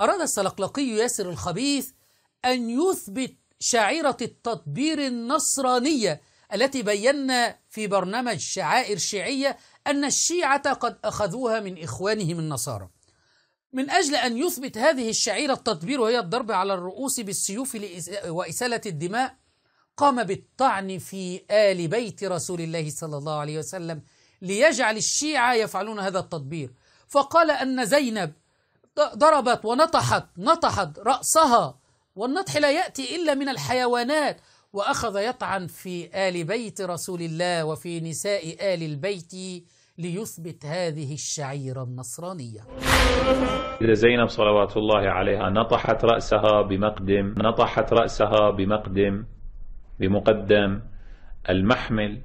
أراد السلقلقي ياسر الخبيث أن يثبت شعيرة التطبير النصرانية التي بينا في برنامج شعائر شيعية أن الشيعة قد أخذوها من إخوانهم النصارى. من أجل أن يثبت هذه الشعيرة التطبير، وهي الضرب على الرؤوس بالسيوف وإسالة الدماء، قام بالطعن في آل بيت رسول الله صلى الله عليه وسلم ليجعل الشيعة يفعلون هذا التطبير. فقال أن زينب ضربت ونطحت رأسها، والنطح لا يأتي إلا من الحيوانات، وأخذ يطعن في آل بيت رسول الله وفي نساء آل البيت ليثبت هذه الشعيرة النصرانية. إذا زينب صلوات الله عليها نطحت رأسها بمقدم المحمل.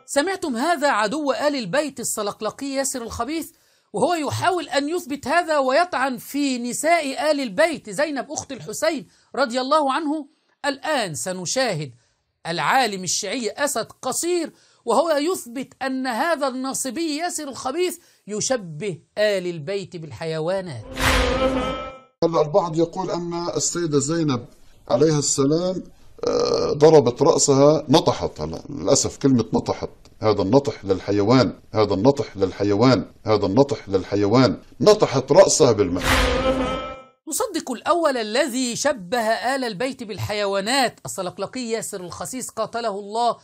سمعتم هذا عدو آل البيت السلقلقي ياسر الخبيث وهو يحاول أن يثبت هذا ويطعن في نساء آل البيت، زينب أخت الحسين رضي الله عنه. الآن سنشاهد العالم الشيعي أسد قصير وهو يثبت أن هذا الناصبي ياسر الخبيث يشبه آل البيت بالحيوانات. البعض يقول أن السيدة زينب عليها السلام ضربت رأسها، نطحت. للأسف كلمة نطحت، هذا النطح للحيوان، نطحت رأسها بالمحمل. نصدق الأول الذي شبه آل البيت بالحيوانات السلقلقي ياسر الخسيس قاتله الله،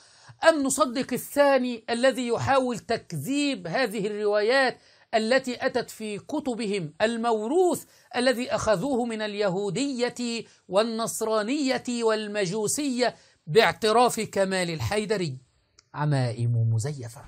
أم نصدق الثاني الذي يحاول تكذيب هذه الروايات التي أتت في كتبهم الموروث الذي أخذوه من اليهودية والنصرانية والمجوسية باعتراف كمال الحيدري؟ عمائم مزيفة.